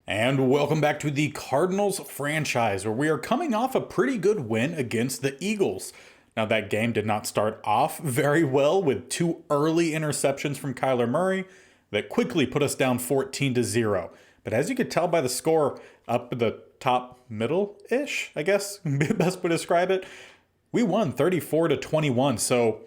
And welcome back to the Cardinals franchise, where we are coming off a pretty good win against the Eagles. Now, that game did not start off very well with two early interceptions from Kyler Murray that quickly put us down 14-0. But as you could tell by the score up at the top middle-ish, I guess, best way to describe it, we won 34-21. So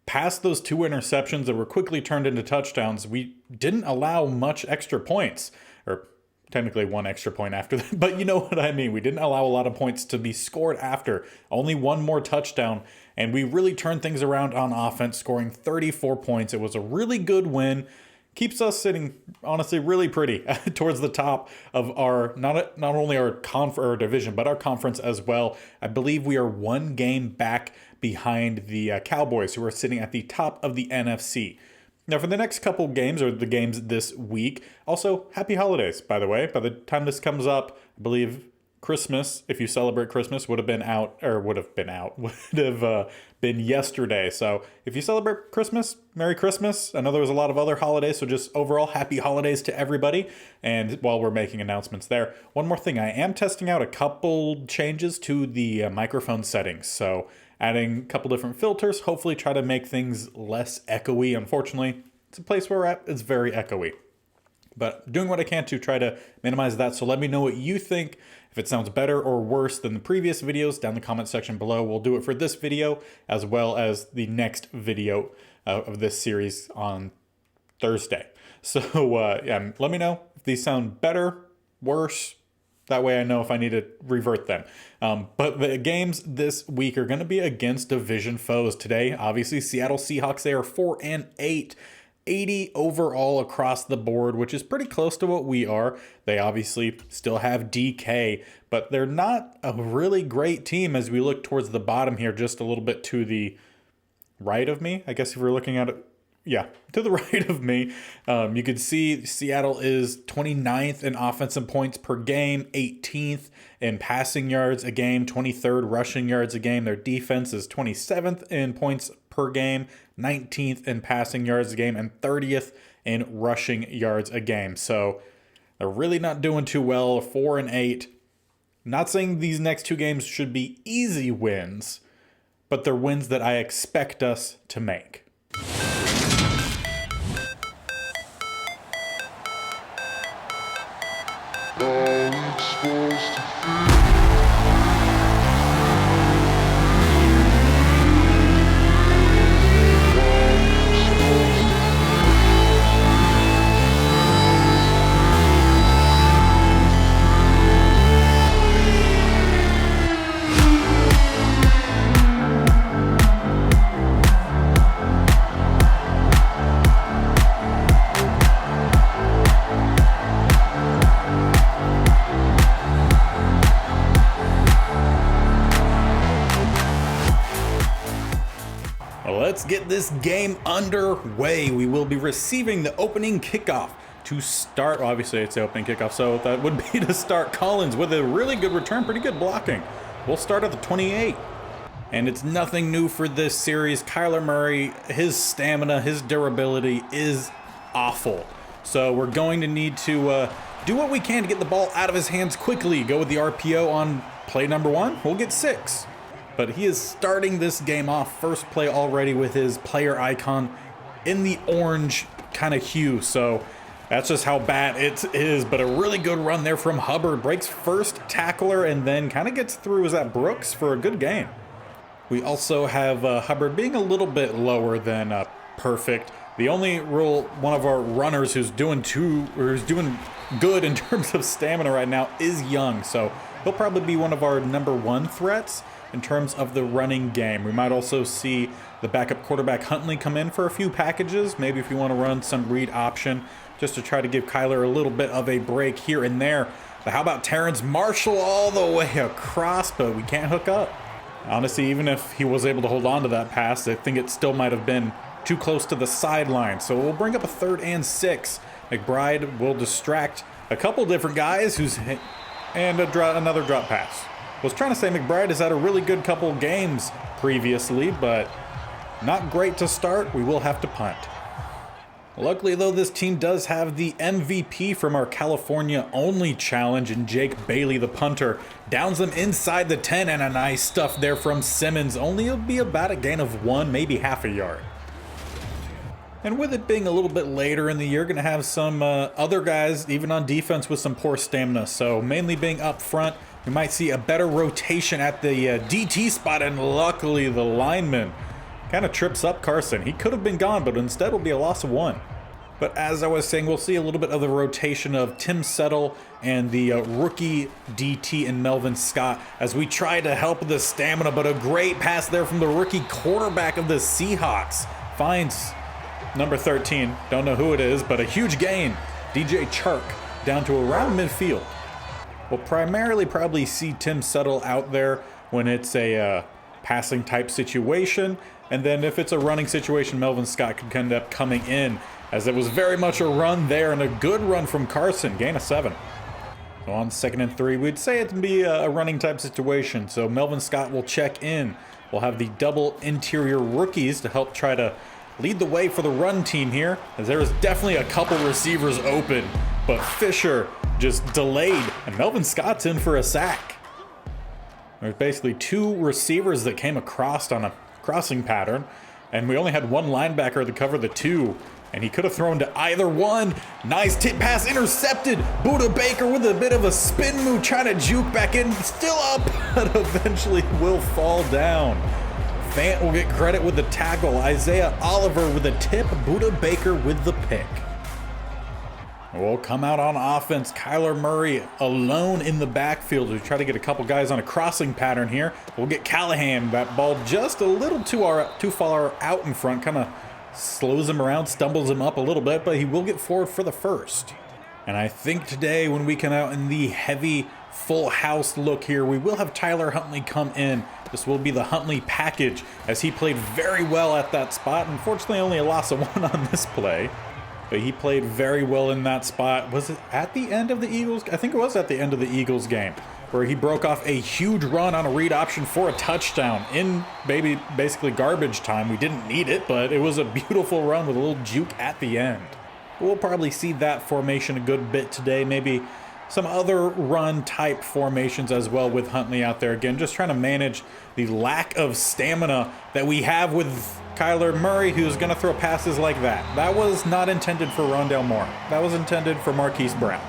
past those two interceptions that were quickly turned into touchdowns, we didn't allow much extra points, or technically one extra point after that, but you know what I mean. We didn't allow a lot of points to be scored after. Only one more touchdown, and we really turned things around on offense, scoring 34 points. It was a really good win. Keeps us sitting, honestly, really pretty towards the top of our, not only our division, but our conference as well. I believe we are one game back behind the Cowboys, who are sitting at the top of the NFC. Now, for the next couple games, or the games this week, also, happy holidays, by the way. By the time this comes up, I believe Christmas, if you celebrate Christmas, would have been yesterday. So if you celebrate Christmas, Merry Christmas. I know there was a lot of other holidays, so just overall, happy holidays to everybody. And while we're making announcements there, one more thing. I am testing out a couple changes to the microphone settings. So adding a couple different filters, hopefully try to make things less echoey. Unfortunately, it's a place where we're at, it's very echoey. But doing what I can to try to minimize that. So let me know what you think. If it sounds better or worse than the previous videos, down in the comment section below. We'll do it for this video as well as the next video of this series on Thursday. So yeah, let me know if these sound better, worse. That way I know if I need to revert them. But the games this week are going to be against division foes. Today, obviously, Seattle Seahawks, they are 4-8. 80 overall across the board, which is pretty close to what we are. They obviously still have DK, but they're not a really great team as we look towards the bottom here, just a little bit to the right of me. I guess if we're looking at it, yeah, to the right of me, you can see Seattle is 29th in offensive points per game, 18th in passing yards a game, 23rd rushing yards a game. Their defense is 27th in points per game, 19th in passing yards a game, and 30th in rushing yards a game. So they're really not doing too well, 4-8. Not saying these next two games should be easy wins, but they're wins that I expect us to make. Let's get this game underway. We will be receiving the opening kickoff to start. Obviously, it's the opening kickoff, so that would be to start Collins with a really good return, pretty good blocking. We'll start at the 28. And it's nothing new for this series. Kyler Murray, his stamina, his durability is awful. So we're going to need to do what we can to get the ball out of his hands quickly. Go with the RPO on play number 1. We'll get 6. But he is starting this game off first play already with his player icon in the orange kind of hue. So that's just how bad it is. But a really good run there from Hubbard. Breaks first tackler and then kind of gets through. Is that Brooks for a good game? We also have Hubbard being a little bit lower than perfect. The only one of our runners who's doing good in terms of stamina right now is Young. So he'll probably be one of our number 1 threats in terms of the running game. We might also see the backup quarterback Huntley come in for a few packages, maybe if you want to run some read option, just to try to give Kyler a little bit of a break here and there. But how about Terrence Marshall all the way across, but we can't hook up. Honestly, even if he was able to hold on to that pass, I think it still might have been too close to the sideline. So we'll bring up a 3rd and 6. McBride will distract a couple different guys and another drop pass. Was trying to say McBride has had a really good couple games previously, but not great to start. We will have to punt. Luckily, though, this team does have the MVP from our California-only challenge in Jake Bailey, the punter. Downs them inside the 10, and a nice stuff there from Simmons. Only it'll be about a gain of 1, maybe half a yard. And with it being a little bit later in the year, going to have some other guys, even on defense, with some poor stamina. So mainly being up front, we might see a better rotation at the DT spot, and luckily the lineman kind of trips up Carson. He could have been gone, but instead will be a loss of 1. But as I was saying, we'll see a little bit of the rotation of Tim Settle and the rookie DT and Melvin Scott as we try to help with the stamina, but a great pass there from the rookie quarterback of the Seahawks. Finds number 13, don't know who it is, but a huge gain. DJ Chark down to around midfield. We'll primarily probably see Tim Settle out there when it's a passing type situation. And then if it's a running situation, Melvin Scott could end up coming in, as it was very much a run there and a good run from Carson, gain of 7. So on 2nd and 3, we'd say it'd be a running type situation. So Melvin Scott will check in. We'll have the double interior rookies to help try to lead the way for the run team here, as there is definitely a couple receivers open, but Fisher just delayed, and Melvin Scott's in for a sack. There's basically 2 receivers that came across on a crossing pattern, and we only had 1 linebacker to cover the 2, and he could have thrown to either one. Nice tip pass intercepted. Buda Baker with a bit of a spin move, trying to juke back in, still up, but eventually will fall down. Fant will get credit with the tackle. Isaiah Oliver with a tip. Buda Baker with the pick. We'll come out on offense. Kyler Murray alone in the backfield. We try to get a couple guys on a crossing pattern here. We'll get Callahan. That ball just a little too far out in front. Kind of slows him around, stumbles him up a little bit, but he will get forward for the first. And I think today when we come out in the heavy full house look here, we will have Tyler Huntley come in. This will be the Huntley package, as he played very well at that spot. Unfortunately, only a loss of 1 on this play. But he played very well in that spot. Was it at the end of the Eagles? I think it was at the end of the Eagles game, where he broke off a huge run on a read option for a touchdown in basically garbage time. We didn't need it, but it was a beautiful run with a little juke at the end. We'll probably see that formation a good bit today. Maybe some other run type formations as well with Huntley out there. Again, just trying to manage the lack of stamina that we have with Kyler Murray, who's going to throw passes like that. That was not intended for Rondale Moore. That was intended for Marquise Brown.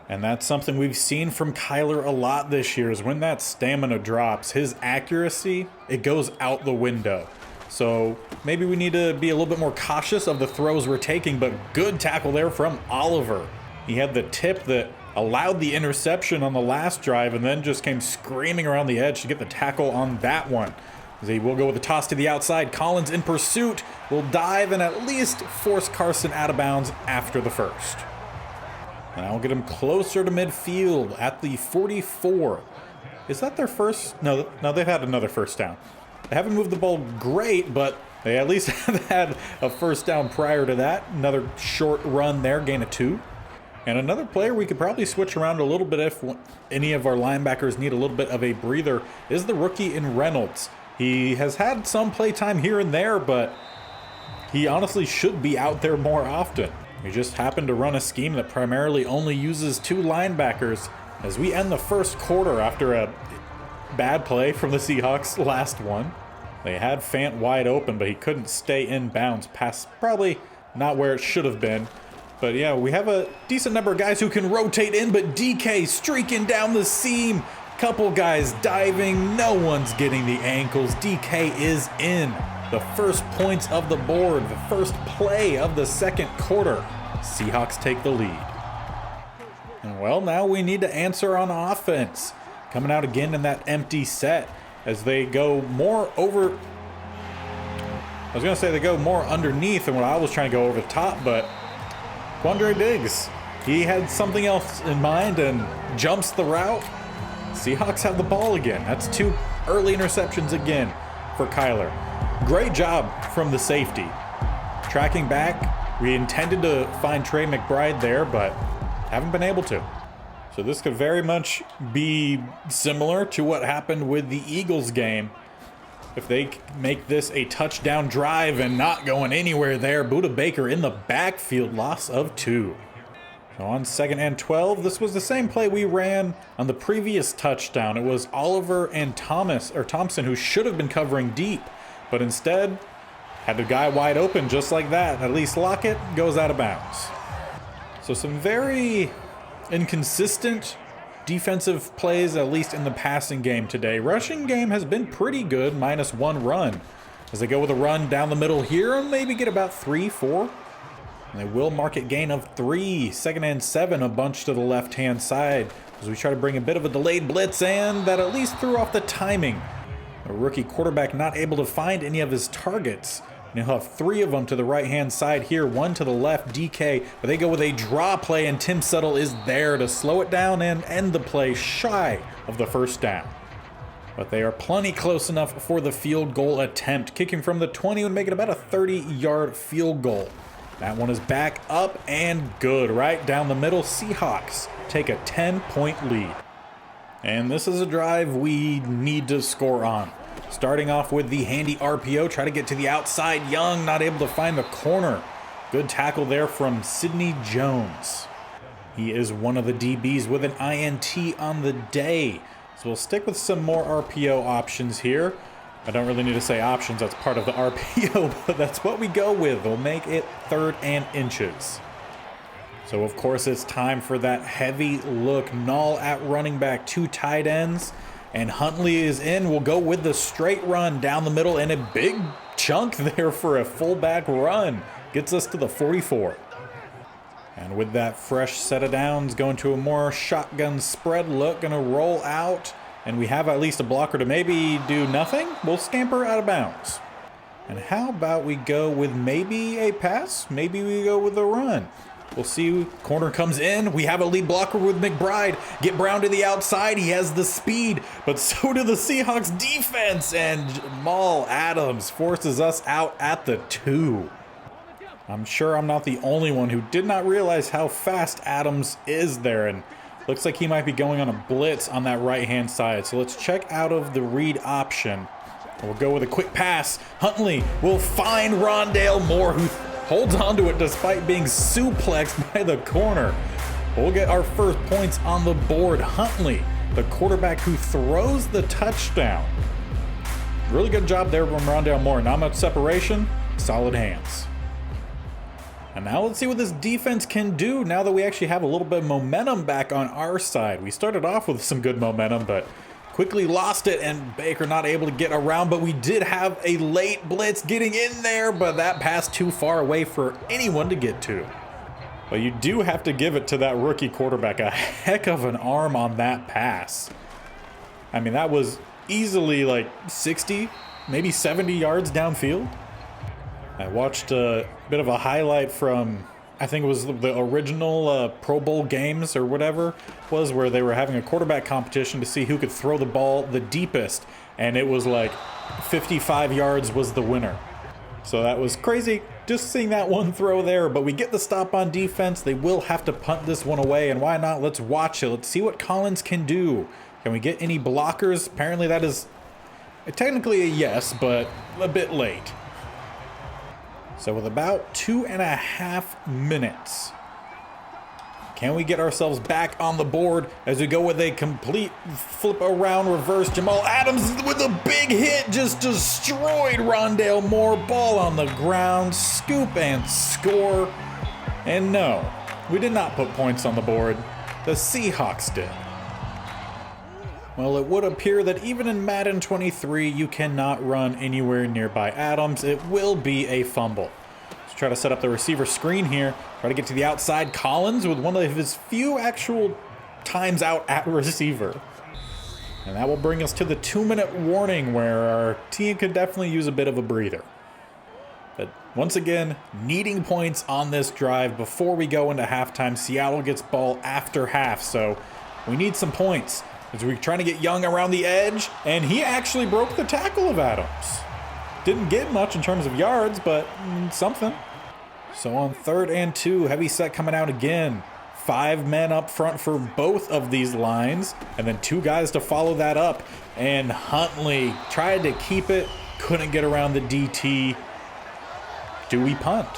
And that's something we've seen from Kyler a lot this year, is when that stamina drops, his accuracy, it goes out the window. So maybe we need to be a little bit more cautious of the throws we're taking, but good tackle there from Oliver. He had the tip that allowed the interception on the last drive, and then just came screaming around the edge to get the tackle on that one. He will go with a toss to the outside. Collins in pursuit will dive and at least force Carson out of bounds after the first. And I'll get him closer to midfield at the 44. Is that their first? No, they've had another first down. They haven't moved the ball great, but they at least have had a first down prior to that. Another short run there, gain of 2. And another player we could probably switch around a little bit if any of our linebackers need a little bit of a breather is the rookie in Reynolds. He has had some play time here and there, but he honestly should be out there more often. We just happened to run a scheme that primarily only uses 2 linebackers as we end the first quarter after a bad play from the Seahawks last one. They had Fant wide open, but he couldn't stay in bounds past probably not where it should have been. But yeah, we have a decent number of guys who can rotate in, but DK streaking down the seam. Couple guys diving, no one's getting the ankles. DK is in. The first points of the board, the first play of the second quarter. Seahawks take the lead. And well, now we need to answer on offense. Coming out again in that empty set as they go more over. I was going to say they go more underneath than what I was trying to go over the top, but Quandre Diggs, he had something else in mind and jumps the route. Seahawks have the ball again. That's 2 early interceptions again for Kyler. Great job from the safety. Tracking back, we intended to find Trey McBride there, but haven't been able to. So this could very much be similar to what happened with the Eagles game. if they make this a touchdown drive and not going anywhere there. Buda Baker in the backfield, loss of 2. So on 2nd and 12, this was the same play we ran on the previous touchdown. It was Oliver and Thompson who should have been covering deep, but instead had the guy wide open just like that. At least Lockett goes out of bounds. So some very inconsistent defensive plays, at least in the passing game today. Rushing game has been pretty good, -1 run. As they go with a run down the middle here and maybe get about 3, 4. And they will mark it gain of 3. 2nd and 7, a bunch to the left-hand side as we try to bring a bit of a delayed blitz, and that at least threw off the timing. A rookie quarterback not able to find any of his targets. And he'll have 3 of them to the right-hand side here, 1 to the left, DK. But they go with a draw play, and Tim Settle is there to slow it down and end the play shy of the first down. But they are plenty close enough for the field goal attempt. Kicking from the 20 would make it about a 30-yard field goal. That one is back up and good. Right down the middle, Seahawks take a 10-point lead. And this is a drive we need to score on. Starting off with the handy RPO, try to get to the outside. Young not able to find the corner. Good tackle there from Sidney Jones. He is one of the DBs with an INT on the day. So we'll stick with some more RPO options here. I don't really need to say options, that's part of the RPO, but that's what we go with. We'll make it 3rd and inches. So of course it's time for that heavy look. Null at running back, 2 tight ends. And Huntley is in. We'll go with the straight run down the middle and a big chunk there for a fullback run. Gets us to the 44. And with that fresh set of downs, going to a more shotgun spread look, gonna roll out. And we have at least a blocker to maybe do nothing. We'll scamper out of bounds. And how about we go with maybe a pass? Maybe we go with a run. We'll see. Corner comes in. We have a lead blocker with McBride. Get Brown to the outside. He has the speed, but so do the Seahawks defense. And Jamal Adams forces us out at the 2. I'm sure I'm not the only one who did not realize how fast Adams is there. And looks like he might be going on a blitz on that right-hand side. So let's check out of the read option. We'll go with a quick pass. Huntley will find Rondale Moore, who holds onto it despite being suplexed by the corner. We'll get our first points on the board. Huntley, the quarterback who throws the touchdown. Really good job there from Rondale Moore. Not much separation, solid hands. And now let's see what this defense can do now that we actually have a little bit of momentum back on our side. We started off with some good momentum, but quickly lost it, and Baker not able to get around, but we did have a late blitz getting in there, but that pass too far away for anyone to get to. But you do have to give it to that rookie quarterback. A heck of an arm on that pass. I mean, that was easily like 60, maybe 70 yards downfield. I watched a bit of a highlight from, I think it was the original Pro Bowl games or whatever was, where they were having a quarterback competition to see who could throw the ball the deepest, and it was like 55 yards was the winner. So that was crazy just seeing that one throw there, but we get the stop on defense. They will have to punt this one away, and why not? Let's watch it. Let's see what Collins can do. Can we get any blockers? Apparently that is technically a yes, but a bit late. So with about 2.5 minutes, can we get ourselves back on the board as we go with a complete flip around reverse? Jamal Adams with a big hit just destroyed Rondale Moore. Ball on the ground, scoop and score. And no, we did not put points on the board. The Seahawks did. Well, it would appear that even in Madden 23, you cannot run anywhere nearby Adams. It will be a fumble. Let's try to set up the receiver screen here. Try to get to the outside. Collins with one of his few actual times out at receiver. And that will bring us to the 2-minute warning, where our team could definitely use a bit of a breather. But once again, needing points on this drive before we go into halftime. Seattle gets ball after half, so we need some points. As we're trying to get Young around the edge, and he actually broke the tackle of Adams. Didn't get much in terms of yards, but something. So on 3rd and 2, heavy set coming out again. 5 men up front for both of these lines, and then 2 guys to follow that up. And Huntley tried to keep it, couldn't get around the DT. Do we punt?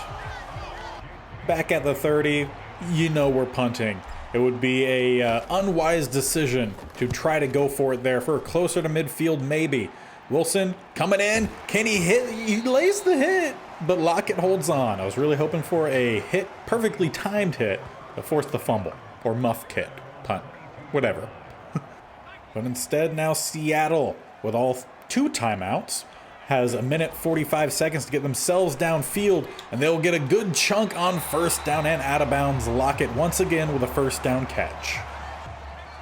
Back at the 30, you know we're punting. It would be a unwise decision to try to go for it there. For closer to midfield, maybe. Wilson coming in. Can he hit? He lays the hit, but Lockett holds on. I was really hoping for a hit, perfectly timed hit, that forced the fumble or muff kick, punt, whatever. But instead, now Seattle, with all 2 timeouts, has 1:45 to get themselves downfield, and they'll get a good chunk on first down and out of bounds. Lockett once again with a first down catch.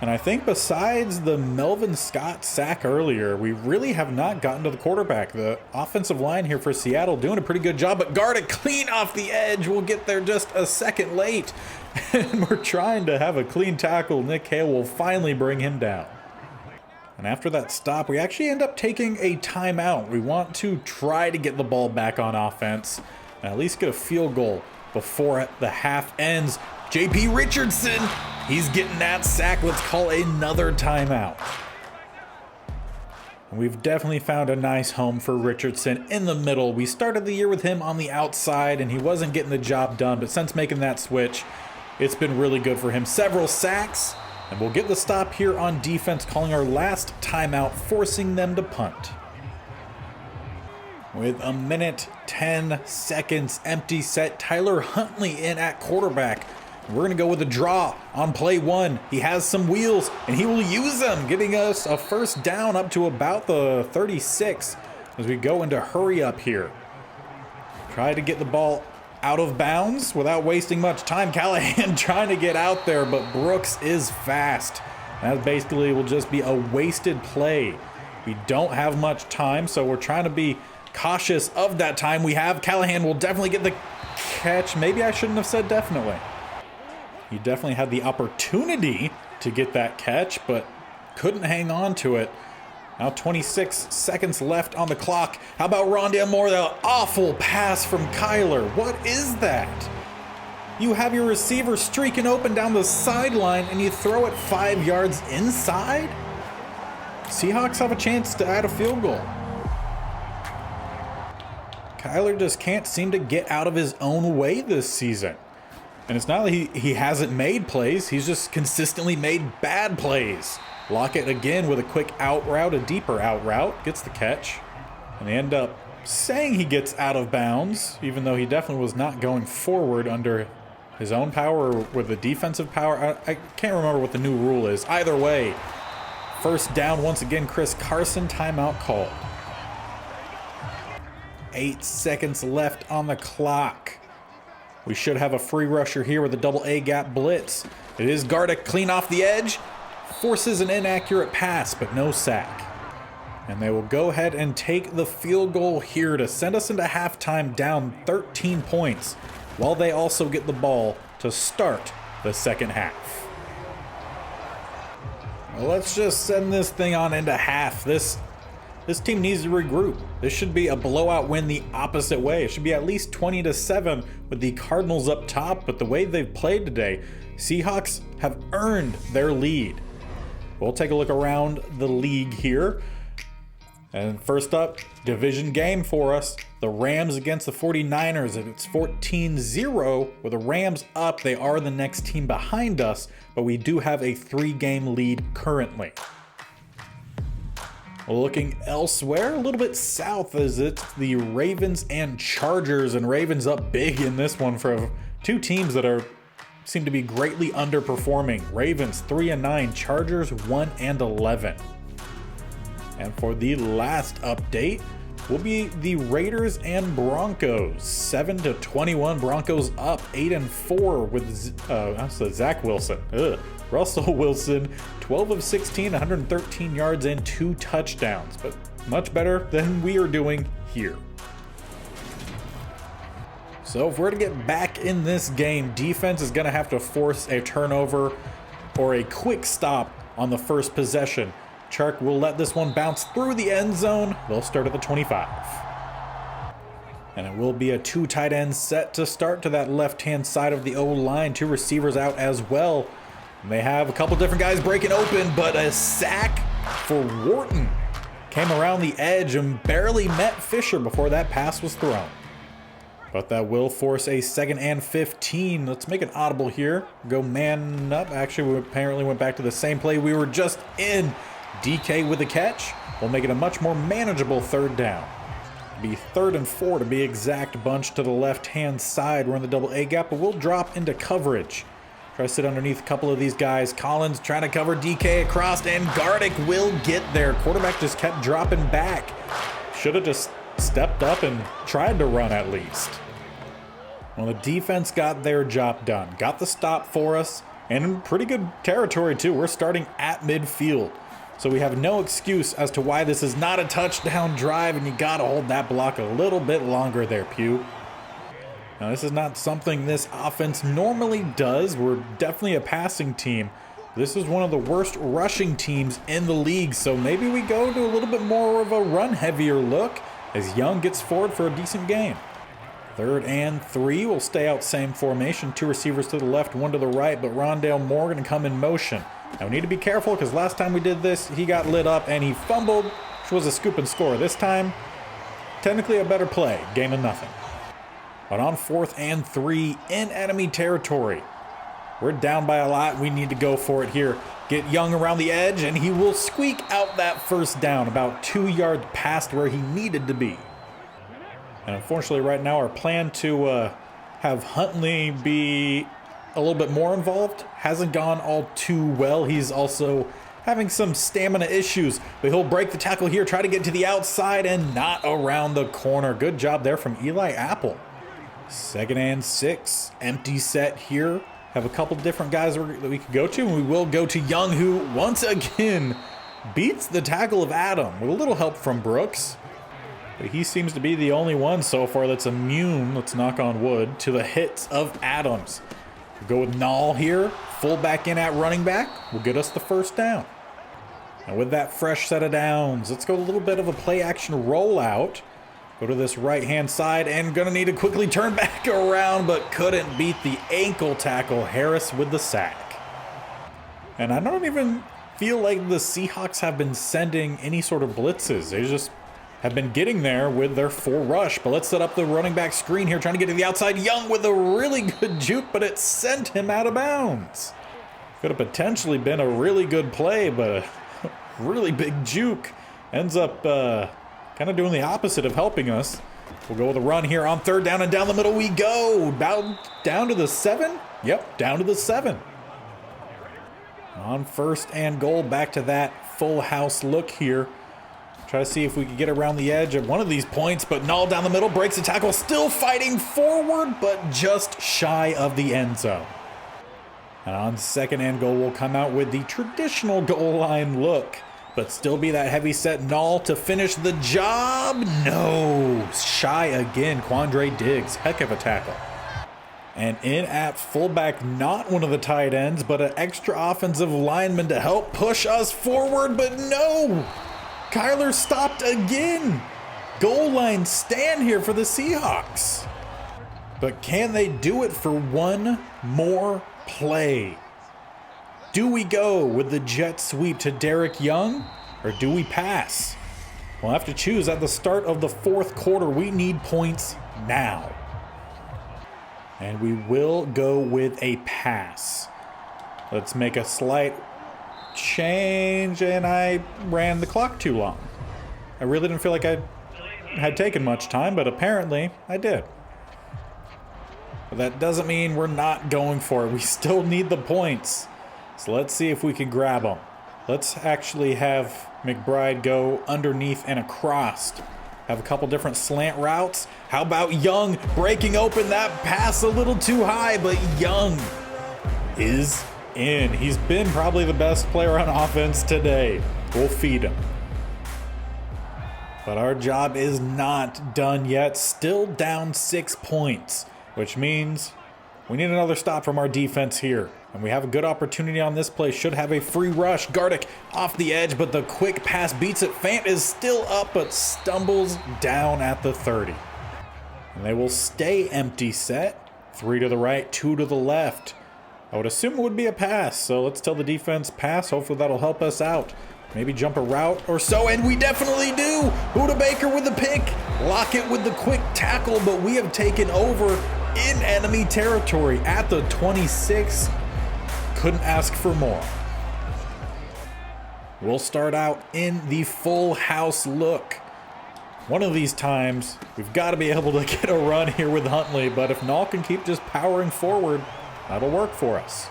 And I think besides the Melvin Scott sack earlier, we really have not gotten to the quarterback. The offensive line here for Seattle doing a pretty good job, but guarded clean off the edge. We'll get there just a second late. And we're trying to have a clean tackle. Nick Hale will finally bring him down. And after that stop, we actually end up taking a timeout. We want to try to get the ball back on offense and at least get a field goal before the half ends. J.P. Richardson, he's getting that sack. Let's call another timeout. And we've definitely found a nice home for Richardson in the middle. We started the year with him on the outside, and he wasn't getting the job done. But since making that switch, it's been really good for him. Several sacks. And we'll get the stop here on defense, calling our last timeout, forcing them to punt. With 1:10 empty set, Tyler Huntley in at quarterback. We're going to go with a draw on play 1. He has some wheels, and he will use them, getting us a first down up to about the 36 as we go into hurry up here. Try to get the ball out of bounds without wasting much time. Callahan trying to get out there, but Brooks is fast. That basically will just be a wasted play. We don't have much time, so we're trying to be cautious of that time we have. Callahan will definitely get the catch. Maybe I shouldn't have said definitely. He definitely had the opportunity to get that catch, but couldn't hang on to it. Now 26 seconds left on the clock. How about Rondale Moore? The awful pass from Kyler. What is that? You have your receiver streaking open down the sideline and you throw it 5 yards inside? Seahawks have a chance to add a field goal. Kyler just can't seem to get out of his own way this season. And it's not that he hasn't made plays, he's just consistently made bad plays. Lockett again with a quick out route, a deeper out route, gets the catch. And they end up saying he gets out of bounds, even though he definitely was not going forward under his own power or with the defensive power. I can't remember what the new rule is. Either way, first down once again, Chris Carson, timeout called. 8 seconds left on the clock. We should have a free rusher here with a double A gap blitz. It is Gardick clean off the edge. Forces an inaccurate pass, but no sack. And they will go ahead and take the field goal here to send us into halftime down 13 points, while they also get the ball to start the second half. Well, let's just send this thing on into half. This team needs to regroup. This should be a blowout win the opposite way. It should be at least 20-7 with the Cardinals up top, but the way they've played today, Seahawks have earned their lead. We'll take a look around the league here. And first up, division game for us. The Rams against the 49ers. It's 14-0 with the Rams up. They are the next team behind us, but we do have a 3-game lead currently. Looking elsewhere, a little bit south, as it's the Ravens and Chargers, and Ravens up big in this one for 2 teams that seem to be greatly underperforming. Ravens 3-9, Chargers 1-11. And for the last update will be the Raiders and Broncos. 7-21, Broncos up 8-4 with Zach Wilson. Russell Wilson, 12 of 16, 113 yards and 2 touchdowns, but much better than we are doing here. So if we're to get back in this game, defense is going to have to force a turnover or a quick stop on the first possession. Chark will let this one bounce through the end zone. They'll start at the 25. And it will be a 2 tight end set to start to that left-hand side of the O-line. 2 receivers out as well. And they have a couple different guys breaking open, but a sack for Wharton. Came around the edge and barely met Fisher before that pass was thrown. But that will force a 2nd and 15. Let's make an audible here. Go man up. Actually, we apparently went back to the same play we were just in. DK with the catch. We'll make it a much more manageable 3rd down. Be 3rd and 4 to be exact, bunch to the left-hand side. We're in the double A gap, but we'll drop into coverage. Try to sit underneath a couple of these guys. Collins trying to cover DK across, and Gardick will get there. Quarterback just kept dropping back. Should have just stepped up and tried to run at least. Well, the defense got their job done. Got the stop for us, and in pretty good territory too. We're starting at midfield. So we have no excuse as to why this is not a touchdown drive, and you gotta hold that block a little bit longer there, Pugh. Now, this is not something this offense normally does. We're definitely a passing team. This is one of the worst rushing teams in the league, so maybe we go to a little bit more of a run-heavier look as Young gets forward for a decent gain. 3rd and 3, we'll stay out same formation. 2 receivers to the left, 1 to the right, but Rondale Moore gonna come in motion. Now we need to be careful because last time we did this, he got lit up and he fumbled, which was a scoop and score. This time, technically a better play, gain of nothing. But on 4th and 3 in enemy territory, we're down by a lot. We need to go for it here. Get Young around the edge and he will squeak out that 1st down, about 2 yards past where he needed to be. And unfortunately right now our plan to have Huntley be a little bit more involved hasn't gone all too well. He's also having some stamina issues, but he'll break the tackle here, try to get to the outside and not around the corner. Good job there from Eli Apple. 2nd and 6, empty set here. Have a couple different guys that we could go to, and we will go to Young, who once again beats the tackle of Adam with a little help from Brooks. But he seems to be the only one so far that's immune, let's knock on wood, to the hits of Adams. We'll go with Nall here, fullback in at running back, will get us the 1st down. And with that fresh set of downs, let's go a little bit of a play action rollout. Go to this right-hand side and gonna need to quickly turn back around, but couldn't beat the ankle tackle. Harris with the sack. And I don't even feel like the Seahawks have been sending any sort of blitzes. They just have been getting there with their 4 rush. But let's set up the running back screen here, trying to get to the outside. Young with a really good juke, but it sent him out of bounds. Could have potentially been a really good play, but a really big juke ends up kind of doing the opposite of helping us. We'll go with a run here on 3rd down, and down the middle we go. Down to the 7? Yep, down to the 7. On 1st and goal, back to that full house look here. Try to see if we can get around the edge at one of these points, but Nall down the middle breaks the tackle, still fighting forward, but just shy of the end zone. And on 2nd and goal, we'll come out with the traditional goal line look, but still be that heavy set Nall to finish the job. No, shy again. Quandre Diggs, heck of a tackle. And in at fullback, not one of the tight ends, but an extra offensive lineman to help push us forward, but no. Kyler stopped again. Goal line stand here for the Seahawks. But can they do it for one more play? Do we go with the jet sweep to Derek Young, or do we pass? We'll have to choose at the start of the 4th quarter. We need points now. And we will go with a pass. Let's make a slight change, and I ran the clock too long. I really didn't feel like I had taken much time, but apparently I did. But that doesn't mean we're not going for it. We still need the points. So let's see if we can grab them. Let's actually have McBride go underneath and across. Have a couple different slant routes. How about Young breaking open that pass a little too high, but Young is in. He's been probably the best player on offense today. We'll feed him. But our job is not done yet. Still down 6 points, which means we need another stop from our defense here. And we have a good opportunity on this play. Should have a free rush. Gardick off the edge, but the quick pass beats it. Fant is still up, but stumbles down at the 30. And they will stay empty set. 3 to the right, 2 to the left. I would assume it would be a pass, so let's tell the defense pass. Hopefully that'll help us out. Maybe jump a route or so, and we definitely do! Buda Baker with the pick, Lockett with the quick tackle, but we have taken over in enemy territory at the 26. Couldn't ask for more. We'll start out in the full house look. One of these times, we've got to be able to get a run here with Huntley, but if Nall can keep just powering forward, that'll work for us.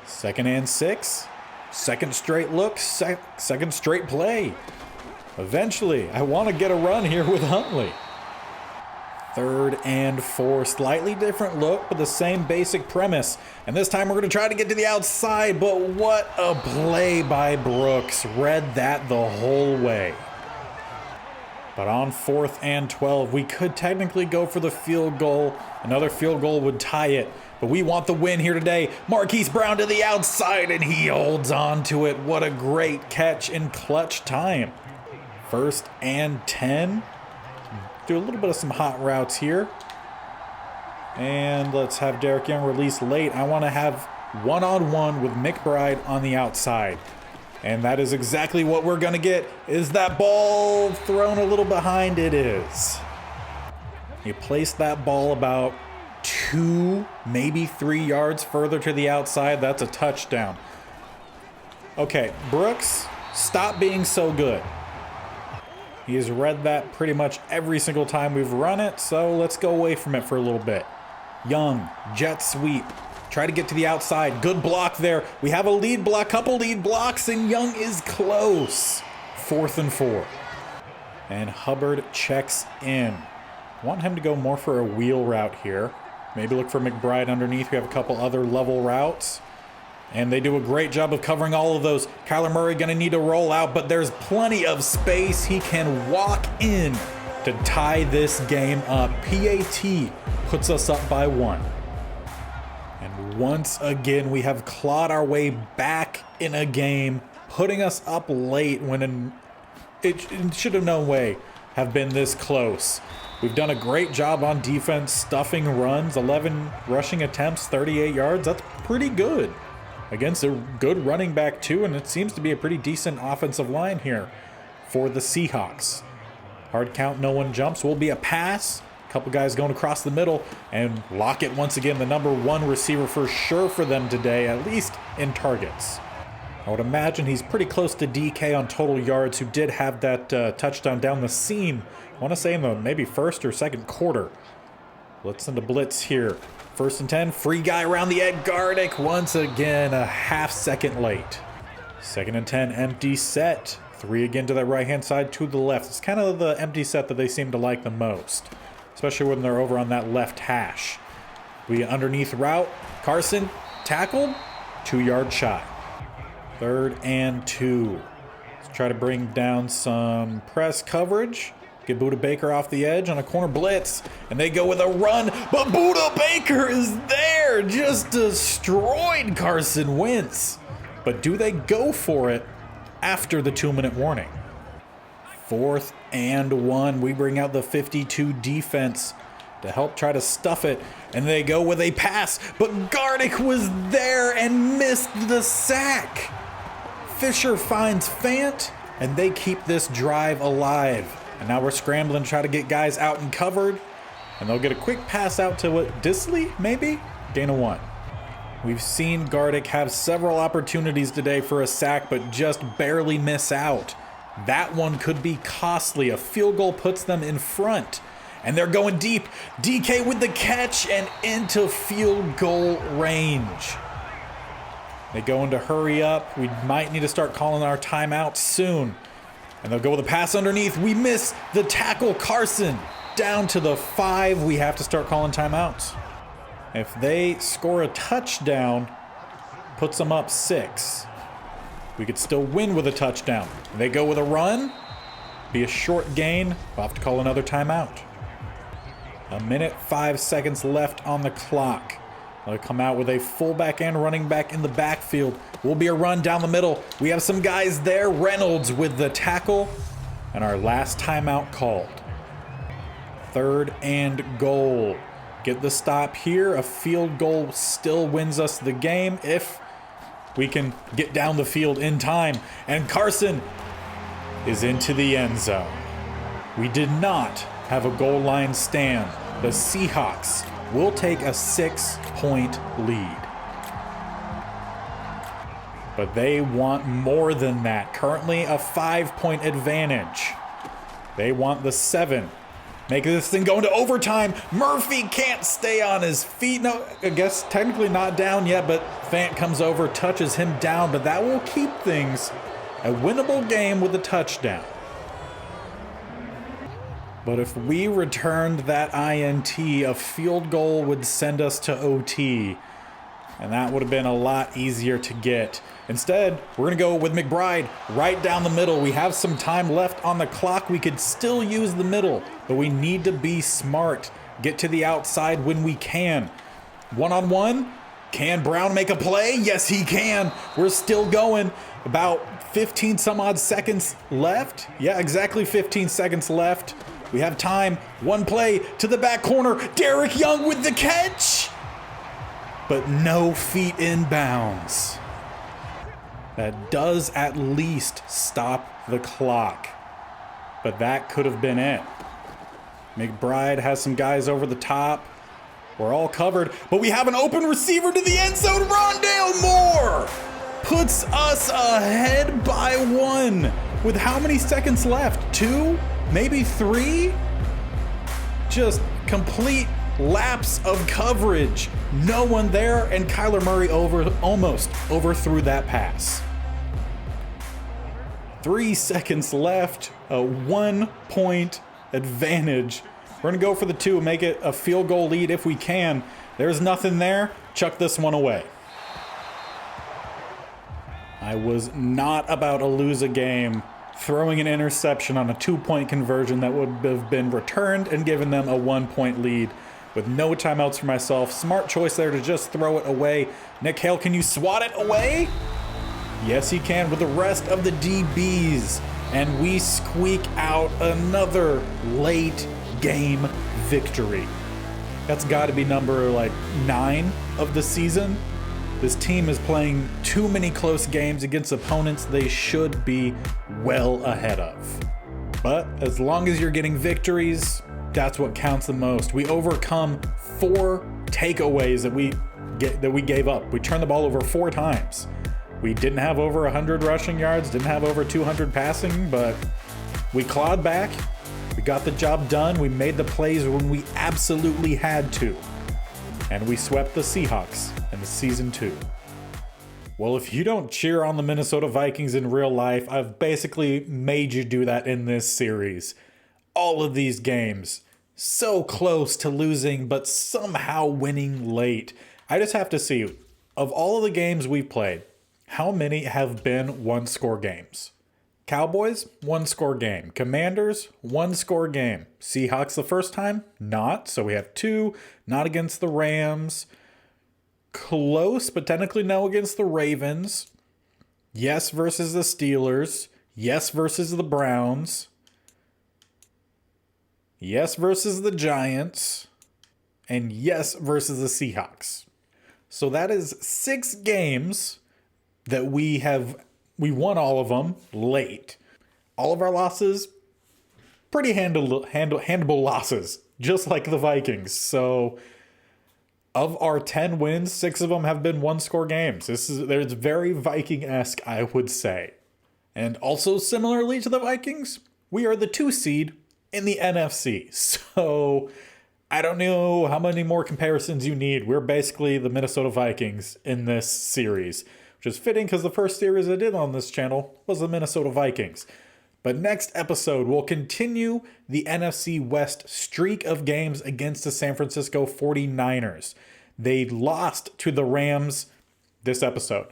2nd and 6. Second straight look, second straight play. Eventually, I want to get a run here with Huntley. 3rd and 4, slightly different look, but the same basic premise. And this time we're going to try to get to the outside, but what a play by Brooks. Read that the whole way. But on 4th and 12, we could technically go for the field goal. Another field goal would tie it. But we want the win here today. Marquise Brown to the outside, and he holds on to it. What a great catch in clutch time. 1st and 10. Do a little bit of some hot routes here. And let's have Derek Young release late. I want to have one-on-one with McBride on the outside. And that is exactly what we're going to get. Is that ball thrown a little behind? It is. You place that ball about 2, maybe 3 yards further to the outside. That's a touchdown. Okay, Brooks, stop being so good. He has read that pretty much every single time we've run it, so let's go away from it for a little bit. Young, jet sweep. Try to get to the outside. Good block there. We have a lead block, couple lead blocks, and Young is close. 4th and 4. And Hubbard checks in. Want him to go more for a wheel route here. Maybe look for McBride underneath. We have a couple other level routes. And they do a great job of covering all of those. Kyler Murray going to need to roll out, but there's plenty of space. He can walk in to tie this game up. PAT puts us up by 1. And once again, we have clawed our way back in a game, putting us up late when it should have no way have been this close. We've done a great job on defense, stuffing runs, 11 rushing attempts, 38 yards. That's pretty good against a good running back too, and it seems to be a pretty decent offensive line here for the Seahawks. Hard count, no one jumps, will be a pass. Couple guys going across the middle, and Lockett once again the number 1 receiver for sure for them today, at least in targets. I would imagine he's pretty close to DK on total yards, who did have that touchdown down the seam. I want to say in the maybe 1st or 2nd quarter. Let's send a blitz here. 1st and 10, free guy around the edge. Gardick once again a half second late. 2nd and 10, empty set. 3 again to the right hand side, 2 to the left. It's kind of the empty set that they seem to like the most, especially when they're over on that left hash. We underneath route. Carson tackled, 2-yard shot. 3rd and 2. Let's try to bring down some press coverage. Get Buda Baker off the edge on a corner blitz, and they go with a run, but Buda Baker is there, just destroyed Carson Wentz. But do they go for it after the 2-minute warning? 4th and 1. We bring out the 52 defense to help try to stuff it, and they go with a pass, but Gardick was there and missed the sack. Fisher finds Fant, and they keep this drive alive. And now we're scrambling to try to get guys out and covered, and they'll get a quick pass out to Disley, maybe? Gain of 1. We've seen Gardick have several opportunities today for a sack, but just barely miss out. That one could be costly. A field goal puts them in front, and they're going deep. DK with the catch and into field goal range. They go into hurry up. We might need to start calling our timeout soon. And they'll go with a pass underneath. We miss the tackle. Carson down to the 5. We have to start calling timeouts. If they score a touchdown, puts them up 6. We could still win with a touchdown. They go with a run. Be a short gain. We'll have to call another timeout. 1 minute, 5 seconds left on the clock. They'll come out with a fullback and running back in the backfield. Will be a run down the middle. We have some guys there. Reynolds with the tackle. And our last timeout called. 3rd and goal. Get the stop here. A field goal still wins us the game if we can get down the field in time. And Carson is into the end zone. We did not have a goal line stand. The Seahawks will take a 6-point lead. But they want more than that. Currently a 5-point advantage. They want the 7. Make this thing go into overtime. Murphy can't stay on his feet. No, I guess technically not down yet, but Fant comes over, touches him down, but that will keep things a winnable game with a touchdown. But if we returned that INT, a field goal would send us to OT, and that would have been a lot easier to get. Instead, we're going to go with McBride right down the middle. We have some time left on the clock. We could still use the middle, but we need to be smart. Get to the outside when we can. One-on-one. Can Brown make a play? Yes, he can. We're still going. About 15 some odd seconds left. Yeah, exactly 15 seconds left. We have time. One play to the back corner. Derek Young with the catch. But no feet in bounds. That does at least stop the clock. But that could have been it. McBride has some guys over the top. We're all covered, but we have an open receiver to the end zone. Rondale Moore puts us ahead by 1. With how many seconds left? 2? Maybe 3? Just complete lapse of coverage. No one there, and Kyler Murray almost overthrew that pass. 3 seconds left, a 1-point advantage. We're gonna go for the 2 and make it a field goal lead if we can. There's nothing there. Chuck this one away. I was not about to lose a game throwing an interception on a 2-point conversion that would have been returned and given them a 1-point lead. With no timeouts for myself. Smart choice there to just throw it away. Nick Hale, can you swat it away? Yes, he can with the rest of the DBs. And we squeak out another late game victory. That's got to be number 9 of the season. This team is playing too many close games against opponents they should be well ahead of. But as long as you're getting victories, that's what counts the most. We overcome 4 takeaways that we gave up. We turned the ball over 4 times. We didn't have over 100 rushing yards, didn't have over 200 passing, but we clawed back. We got the job done. We made the plays when we absolutely had to. And we swept the Seahawks in the season 2. Well, if you don't cheer on the Minnesota Vikings in real life, I've basically made you do that in this series. All of these games, so close to losing, but somehow winning late. I just have to see, of all of the games we've played, how many have been 1-score games? Cowboys, 1-score game. Commanders, 1-score game. Seahawks the first time? Not. So we have 2. Not against the Rams. Close, but technically no against the Ravens. Yes versus the Steelers. Yes versus the Browns. Yes versus the Giants. And yes versus the Seahawks. So that is 6 games that we won all of them late. All of our losses, pretty handleable losses, just like the Vikings. So of our 10 wins, 6 of them have been 1-score games. It's very Viking-esque, I would say. And also similarly to the Vikings, we are the 2 seed in the NFC. So I don't know how many more comparisons you need. We're basically the Minnesota Vikings in this series, which is fitting because the first series I did on this channel was the Minnesota Vikings. But next episode, we'll continue the NFC West streak of games against the San Francisco 49ers. They lost to the Rams this episode.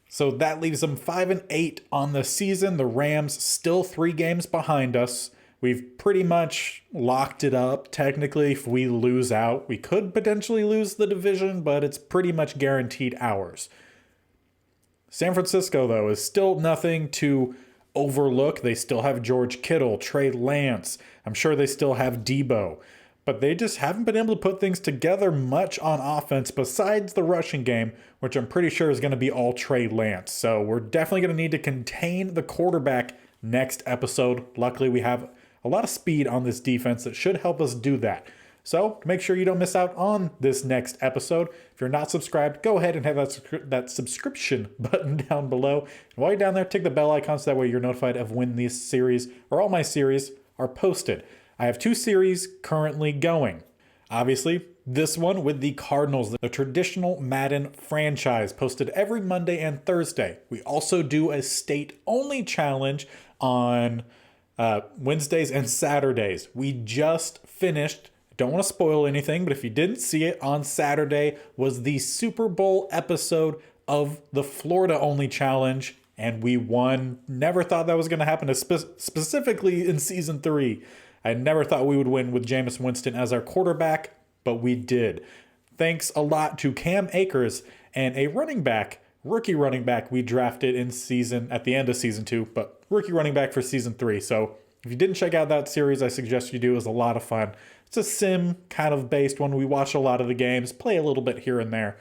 So that leaves them 5-8 on the season. The Rams still 3 games behind us. We've pretty much locked it up. Technically, if we lose out, we could potentially lose the division, but it's pretty much guaranteed ours. San Francisco, though, is still nothing to overlook. They still have George Kittle, Trey Lance. I'm sure they still have Debo. but they just haven't been able to put things together much on offense besides the rushing game, which I'm pretty sure is going to be all Trey Lance. So we're definitely going to need to contain the quarterback next episode. Luckily, we have a lot of speed on this defense that should help us do that. So make sure you don't miss out on this next episode. If you're not subscribed, go ahead and hit that subscription button down below. And while you're down there, tick the bell icon so that way you're notified of when these series, or all my series, are posted. I have 2 series currently going. Obviously, this one with the Cardinals, the traditional Madden franchise, posted every Monday and Thursday. We also do a state-only challenge on Wednesdays and Saturdays. We just finished, don't want to spoil anything, but if you didn't see it, on Saturday was the Super Bowl episode of the Florida-only challenge, and we won. Never thought that was going to happen, specifically in Season 3. I never thought we would win with Jameis Winston as our quarterback, but we did. Thanks a lot to Cam Akers and a rookie running back we drafted at the end of Season 2, but rookie running back for Season 3. So if you didn't check out that series, I suggest you do. It was a lot of fun. It's a sim kind of based one. We watch a lot of the games, play a little bit here and there.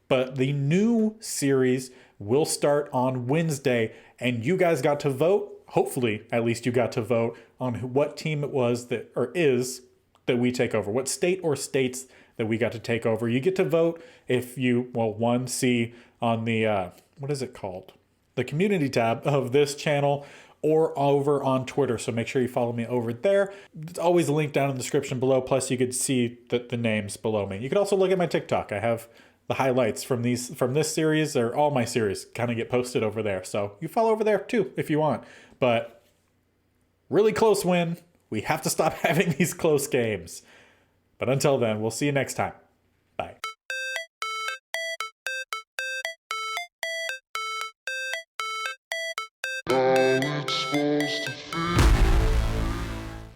But the new series will start on Wednesday, and you guys got to vote. Hopefully, at least you got to vote on what team it was that we take over, what state or states that we got to take over. You get to vote if you, see on the, what is it called? The community tab of this channel or over on Twitter. So make sure you follow me over there. It's always a link down in the description below. Plus you could see the names below me. You could also look at my TikTok. I have the highlights from this series, or all my series kind of get posted over there. So you follow over there too if you want. But really close win. We have to stop having these close games. But until then, we'll see you next time.